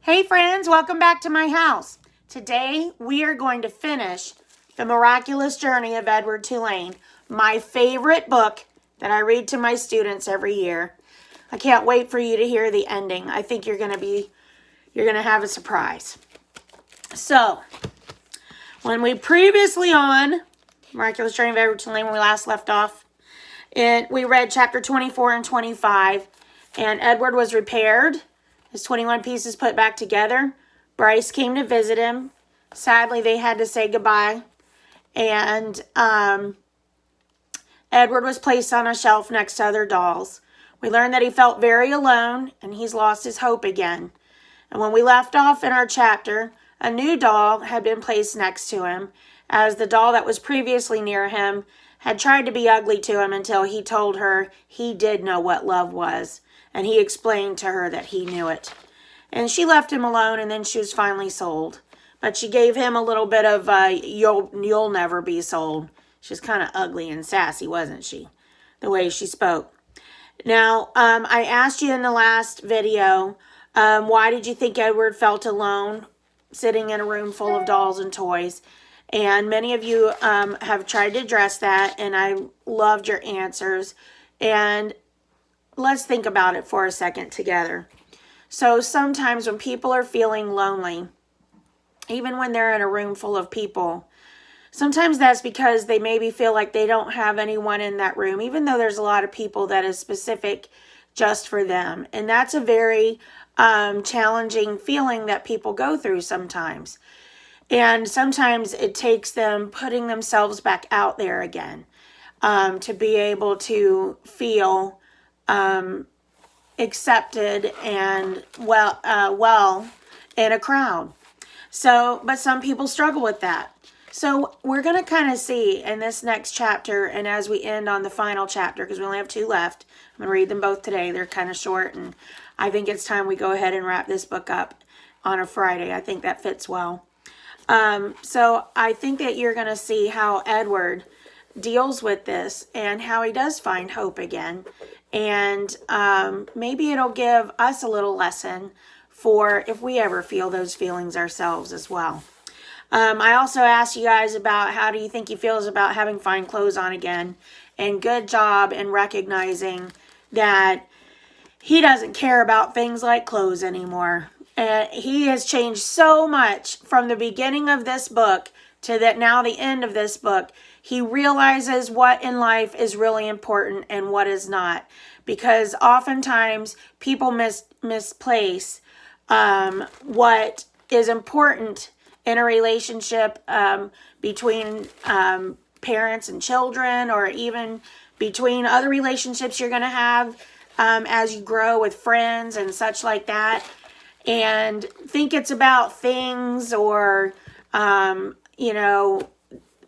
Hey friends, welcome back to my house. Today we are going to finish The Miraculous Journey of Edward Tulane, my favorite book that I read to my students every year. I can't wait for you to hear the ending. I think you're going to have a surprise. So, when we previously on Miraculous Journey of Edward Tulane, when we last left off, we read chapter 24 and 25, and Edward was repaired. His 21 pieces put back together. Bryce came to visit him. Sadly, they had to say goodbye. And Edward was placed on a shelf next to other dolls. We learned that he felt very alone, and he's lost his hope again. And when we left off in our chapter, a new doll had been placed next to him, as the doll that was previously near him had tried to be ugly to him until he told her he did know what love was. And he explained to her that he knew it. And she left him alone, and then she was finally sold. But she gave him a little bit of, you'll never be sold. She was kind of ugly and sassy, wasn't she? The way she spoke. Now, I asked you in the last video, why did you think Edward felt alone sitting in a room full of dolls and toys? And many of you have tried to address that, and I loved your answers. And let's think about it for a second together. So sometimes when people are feeling lonely, even when they're in a room full of people, sometimes that's because they maybe feel like they don't have anyone in that room, even though there's a lot of people that is specific just for them. And that's a very challenging feeling that people go through sometimes. And sometimes it takes them putting themselves back out there again to be able to feel accepted and well in a crowd. So, but some people struggle with that. So we're going to kind of see in this next chapter, and as we end on the final chapter, because we only have 2 left, I'm going to read them both today. They're kind of short, and I think it's time we go ahead and wrap this book up on a Friday. I think that fits well. So I think that you're going to see how Edward deals with this and how he does find hope again. And maybe it'll give us a little lesson for if we ever feel those feelings ourselves as well. I also asked you guys about how do you think he feels about having fine clothes on again. And good job in recognizing that he doesn't care about things like clothes anymore. And he has changed so much from the beginning of this book to that now the end of this book. He realizes what in life is really important and what is not. Because oftentimes people misplace what is important in a relationship between parents and children, or even between other relationships you're going to have as you grow with friends and such like that. And think it's about things or,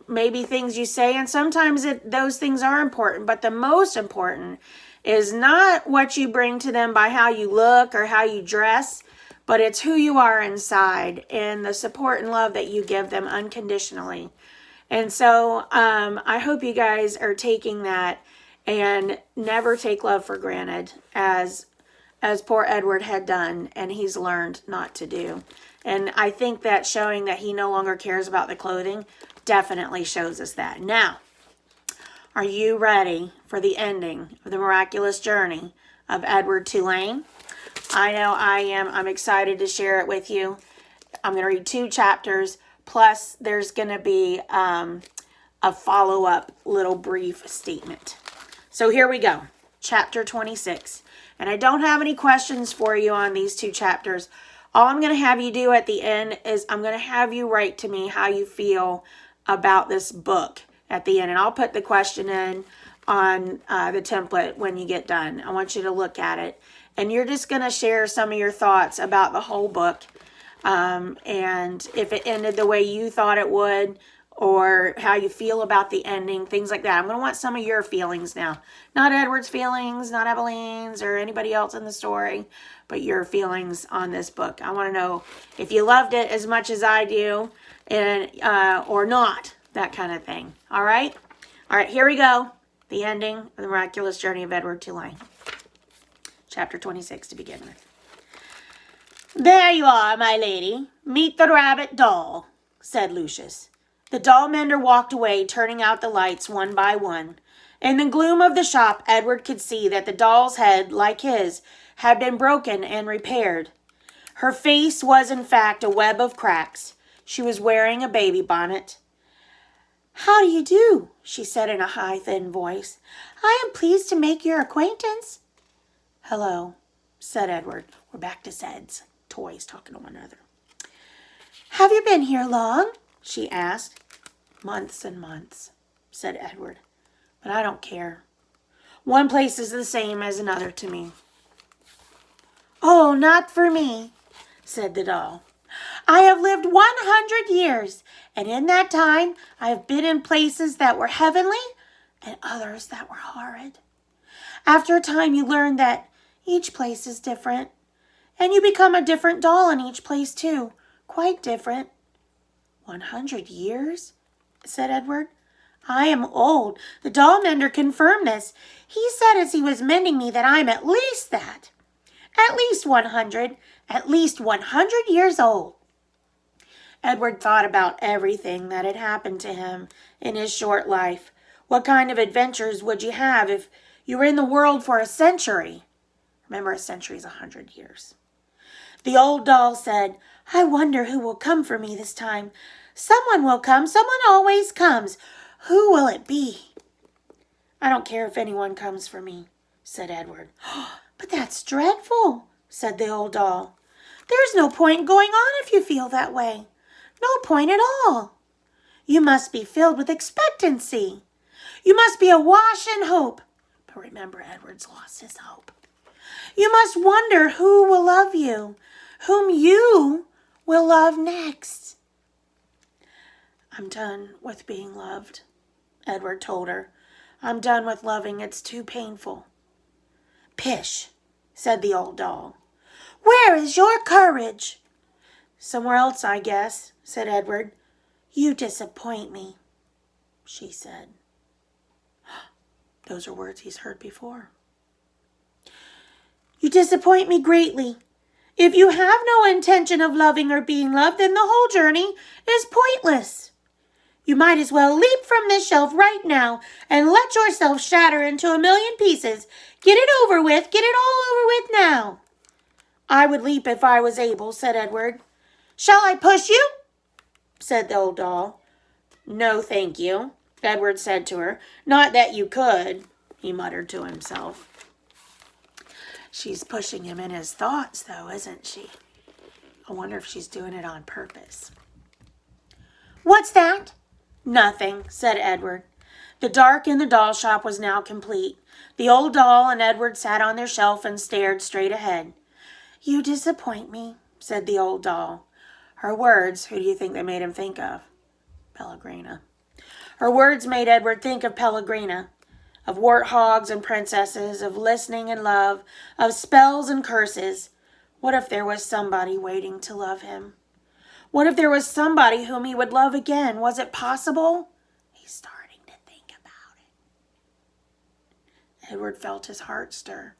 maybe things you say. And sometimes those things are important. But the most important is not what you bring to them by how you look or how you dress, but it's who you are inside and the support and love that you give them unconditionally. And so I hope you guys are taking that and never take love for granted, as poor Edward had done, and he's learned not to do. And I think that showing that he no longer cares about the clothing definitely shows us that. Now, are you ready for the ending of the miraculous journey of Edward Tulane? I know I am. I'm excited to share it with you. I'm going to read 2 chapters, plus there's going to be a follow-up little brief statement. So here we go. Chapter 26. And I don't have any questions for you on these 2 chapters. All I'm going to have you do at the end is I'm going to have you write to me how you feel about this book at the end. And I'll put the question in on the template when you get done. I want you to look at it. And you're just going to share some of your thoughts about the whole book. And if it ended the way you thought it would, or how you feel about the ending, things like that. I'm going to want some of your feelings now. Not Edward's feelings, not Eveline's or anybody else in the story, but your feelings on this book. I want to know if you loved it as much as I do, and or not, that kind of thing. All right? All right, here we go. The ending of the miraculous journey of Edward Tulane. Chapter 26 to begin with. There you are, my lady. Meet the rabbit doll, said Lucius. The doll mender walked away, turning out the lights one by one. In the gloom of the shop, Edward could see that the doll's head, like his, had been broken and repaired. Her face was, in fact, a web of cracks. She was wearing a baby bonnet. How do you do? She said in a high, thin voice. I am pleased to make your acquaintance. Hello, said Edward. We're back to Zed's toys talking to one another. Have you been here long? She asked. Months and months, said Edward. But I don't care. One place is the same as another to me. Oh, not for me, said the doll. I have lived 100 years, and in that time I have been in places that were heavenly and others that were horrid. After a time you learn that each place is different, and you become a different doll in each place too, quite different. 100 years? Said Edward. I am old. The doll mender confirmed this. He said as he was mending me that I am at least that. At least 100. At least 100 years old. Edward thought about everything that had happened to him in his short life. What kind of adventures would you have if you were in the world for a century? Remember, a century is 100 years. The old doll said, I wonder who will come for me this time. Someone will come. Someone always comes. Who will it be? I don't care if anyone comes for me, said Edward. But that's dreadful, said the old doll. There's no point in going on if you feel that way. No point at all. You must be filled with expectancy. You must be awash in hope. But remember, Edward's lost his hope. You must wonder who will love you, whom you will love next. I'm done with being loved, Edward told her. I'm done with loving. It's too painful. Pish, said the old doll. Where is your courage? Somewhere else, I guess, said Edward. You disappoint me, she said. Those are words he's heard before. You disappoint me greatly. If you have no intention of loving or being loved, then the whole journey is pointless. You might as well leap from this shelf right now and let yourself shatter into a million pieces. Get it over with. Get it all over with now. I would leap if I was able, said Edward. Shall I push you? Said the old doll. No, thank you, Edward said to her. Not that you could, he muttered to himself. She's pushing him in his thoughts, though, isn't she? I wonder if she's doing it on purpose. What's that? Nothing, said Edward. The dark in the doll shop was now complete. The old doll and Edward sat on their shelf and stared straight ahead. You disappoint me, said the old doll. Her words, who do you think they made him think of? Pellegrina. Her words made Edward think of Pellegrina, of warthogs and princesses, of listening and love, of spells and curses. What if there was somebody waiting to love him? What if there was somebody whom he would love again? Was it possible? He's starting to think about it. Edward felt his heart stir.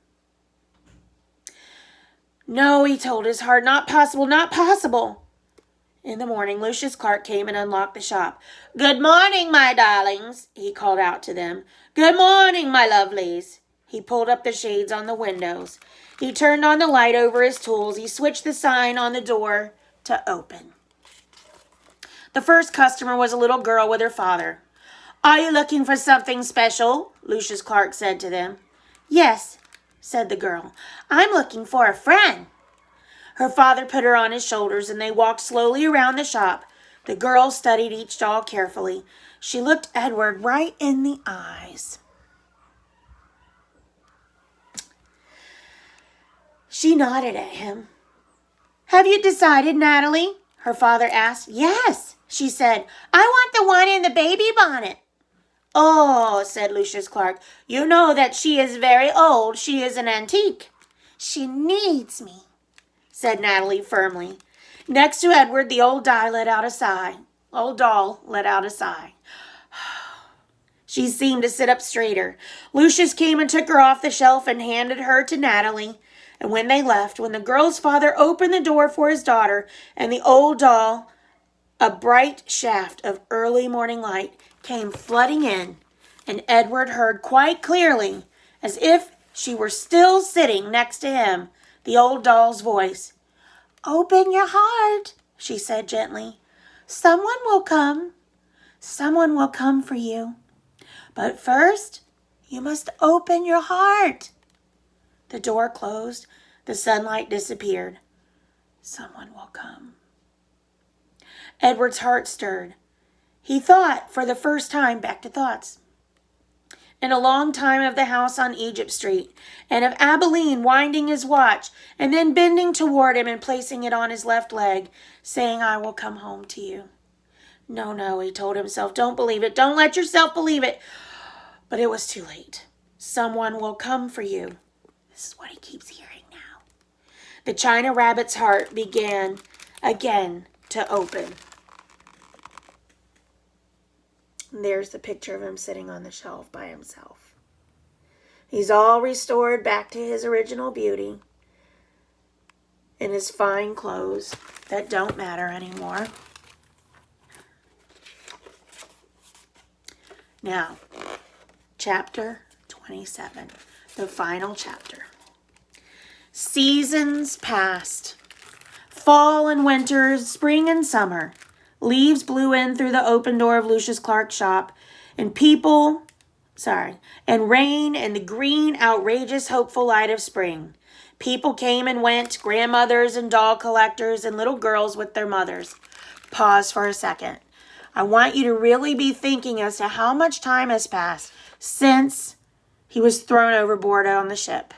No, he told his heart, not possible, not possible. In the morning, Lucius Clark came and unlocked the shop. Good morning, my darlings, he called out to them. Good morning, my lovelies. He pulled up the shades on the windows. He turned on the light over his tools. He switched the sign on the door to open. The first customer was a little girl with her father. Are you looking for something special? Lucius Clark said to them. Yes, said the girl. I'm looking for a friend. Her father put her on his shoulders, and they walked slowly around the shop. The girl studied each doll carefully. She looked Edward right in the eyes. She nodded at him. Have you decided, Natalie? Her father asked. Yes, she said. I want the one in the baby bonnet. Oh, said Lucius Clark, you know that she is very old. She is an antique. She needs me, said Natalie firmly. Next to Edward, the old doll let out a sigh. She seemed to sit up straighter. Lucius came and took her off the shelf and handed her to Natalie. And when they left, when the girl's father opened the door for his daughter and the old doll, a bright shaft of early morning light came flooding in, and Edward heard quite clearly, as if she were still sitting next to him, the old doll's voice. "Open your heart," she said gently. "Someone will come. Someone will come for you. But first, you must open your heart." The door closed. The sunlight disappeared. Someone will come. Edward's heart stirred. He thought, for the first time, back to thoughts, in a long time of the house on Egypt Street, and of Abilene winding his watch, and then bending toward him and placing it on his left leg, saying, "I will come home to you." No, no, he told himself, don't believe it. Don't let yourself believe it. But it was too late. Someone will come for you. This is what he keeps hearing now. The China Rabbit's heart began again to open. And there's the picture of him sitting on the shelf by himself. He's all restored back to his original beauty in his fine clothes that don't matter anymore. Now, chapter 27, the final chapter. Seasons passed. Fall and winter, spring and summer. Leaves blew in through the open door of Lucius Clark's shop, and rain and the green, outrageous, hopeful light of spring. People came and went, grandmothers and doll collectors and little girls with their mothers. Pause for a second. I want you to really be thinking as to how much time has passed since he was thrown overboard on the ship.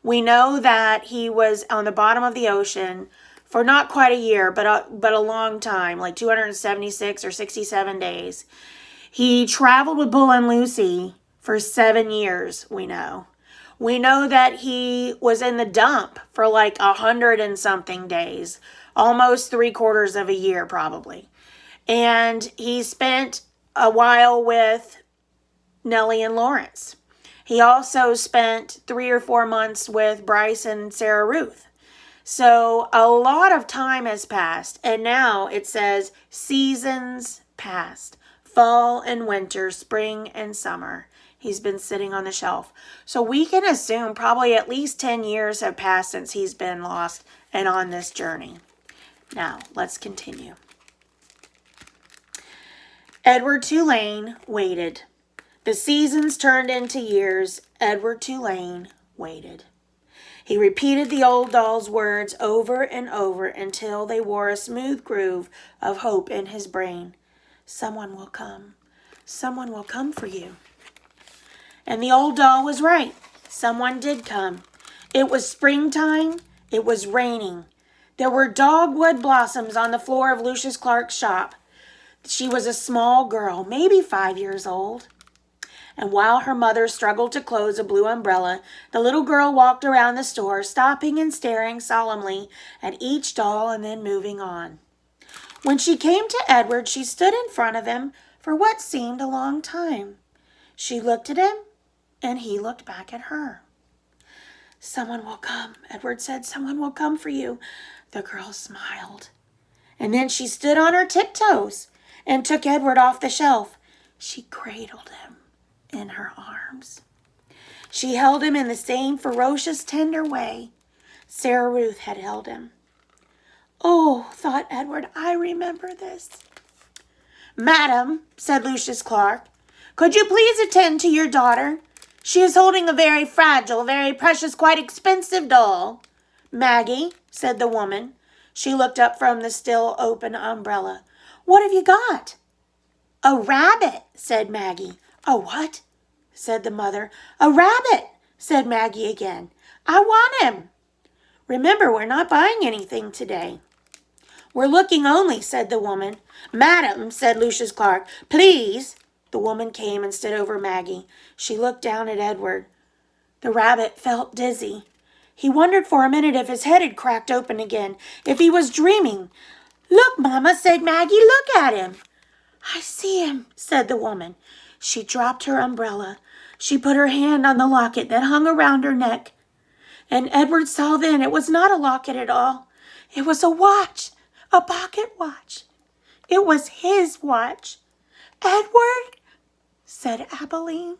We know that he was on the bottom of the ocean for not quite a year, but a long time, like 276 or 67 days. He traveled with Bull and Lucy for 7 years, we know. We know that he was in the dump for like 100 and something days, almost 3/4 of a year probably. And he spent a while with Nellie and Lawrence. He also spent 3 or 4 months with Bryce and Sarah Ruth. So a lot of time has passed, and now it says seasons passed. Fall and winter, spring and summer. He's been sitting on the shelf. So we can assume probably at least 10 years have passed since he's been lost and on this journey. Now, let's continue. Edward Tulane waited. The seasons turned into years. Edward Tulane waited. He repeated the old doll's words over and over until they wore a smooth groove of hope in his brain. Someone will come. Someone will come for you. And the old doll was right. Someone did come. It was springtime. It was raining. There were dogwood blossoms on the floor of Lucius Clark's shop. She was a small girl, maybe 5 years old. And while her mother struggled to close a blue umbrella, the little girl walked around the store, stopping and staring solemnly at each doll and then moving on. When she came to Edward, she stood in front of him for what seemed a long time. She looked at him, and he looked back at her. "Someone will come," Edward said. "Someone will come for you." The girl smiled. And then she stood on her tiptoes and took Edward off the shelf. She cradled him in her arms. She held him in the same ferocious, tender way Sarah Ruth had held him. "Oh," thought Edward, "I remember this." "Madam," said Lucius Clark, "could you please attend to your daughter? She is holding a very fragile, very precious, quite expensive doll." "Maggie," said the woman. She looked up from the still open umbrella. "What have you got?" "A rabbit," said Maggie. "A what?" said the mother. "A rabbit," said Maggie again. "I want him." "Remember, we're not buying anything today." "We're looking only," said the woman. "Madam," said Lucius Clark, "please." The woman came and stood over Maggie. She looked down at Edward. The rabbit felt dizzy. He wondered for a minute if his head had cracked open again, if he was dreaming. "Look, Mama," said Maggie, "look at him." "I see him," said the woman. She dropped her umbrella. She put her hand on the locket that hung around her neck. And Edward saw then it was not a locket at all. It was a watch, a pocket watch. It was his watch. Edward, said Abilene.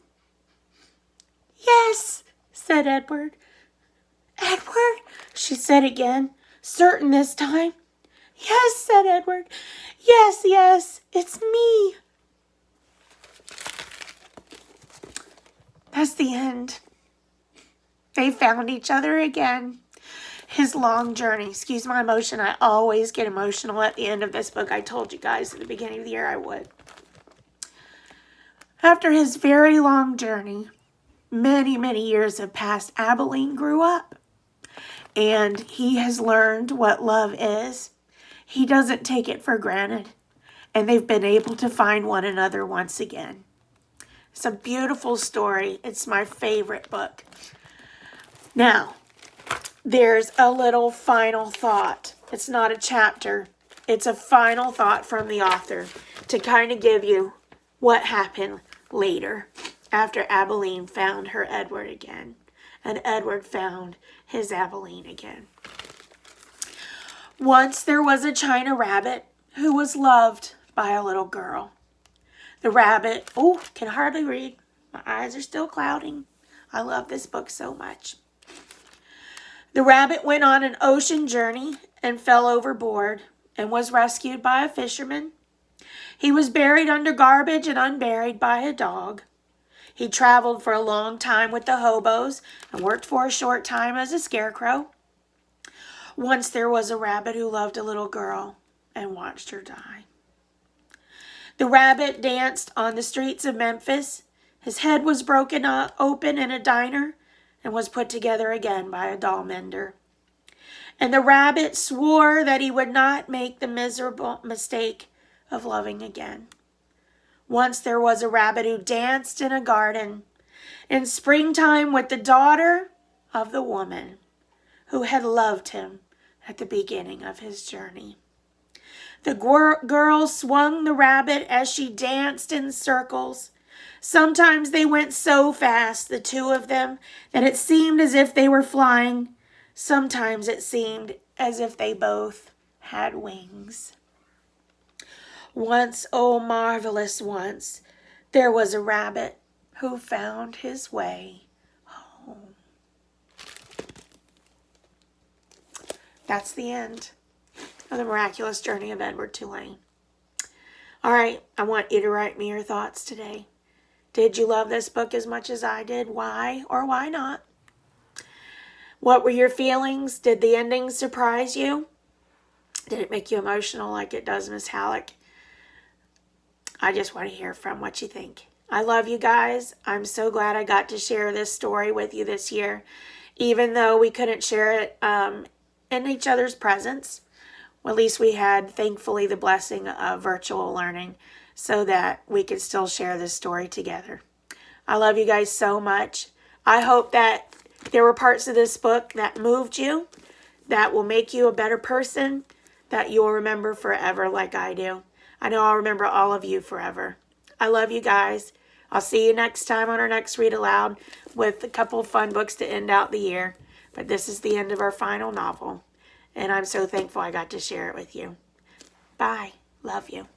Yes, said Edward. Edward, she said again, certain this time. Yes, said Edward. Yes, yes, it's me. That's the end. They found each other again. His long journey. Excuse my emotion. I always get emotional at the end of this book. I told you guys at the beginning of the year I would. After his very long journey, many, many years have passed. Abilene grew up. And he has learned what love is. He doesn't take it for granted. And they've been able to find one another once again. It's a beautiful story. It's my favorite book. Now, there's a little final thought. It's not a chapter. It's a final thought from the author to kind of give you what happened later after Abilene found her Edward again. And Edward found his Abilene again. Once there was a China rabbit who was loved by a little girl. The rabbit, can hardly read. My eyes are still clouding. I love this book so much. The rabbit went on an ocean journey and fell overboard and was rescued by a fisherman. He was buried under garbage and unburied by a dog. He traveled for a long time with the hobos and worked for a short time as a scarecrow. Once there was a rabbit who loved a little girl and watched her die. The rabbit danced on the streets of Memphis. His head was broken open in a diner and was put together again by a doll mender. And the rabbit swore that he would not make the miserable mistake of loving again. Once there was a rabbit who danced in a garden in springtime with the daughter of the woman who had loved him at the beginning of his journey. The girl swung the rabbit as she danced in circles. Sometimes they went so fast, the two of them, that it seemed as if they were flying. Sometimes it seemed as if they both had wings. Once, oh marvelous once, there was a rabbit who found his way home. That's the end of the miraculous journey of Edward Tulane. All right, I want you to write me your thoughts today. Did you love this book as much as I did? Why or why not? What were your feelings? Did the ending surprise you? Did it make you emotional like it does Miss Halleck? I just want to hear from what you think. I love you guys. I'm so glad I got to share this story with you this year, even though we couldn't share it in each other's presence. Well, at least we had, thankfully, the blessing of virtual learning so that we could still share this story together. I love you guys so much. I hope that there were parts of this book that moved you, that will make you a better person, that you'll remember forever like I do. I know I'll remember all of you forever. I love you guys. I'll see you next time on our next Read Aloud with a couple of fun books to end out the year. But this is the end of our final novel. And I'm so thankful I got to share it with you. Bye. Love you.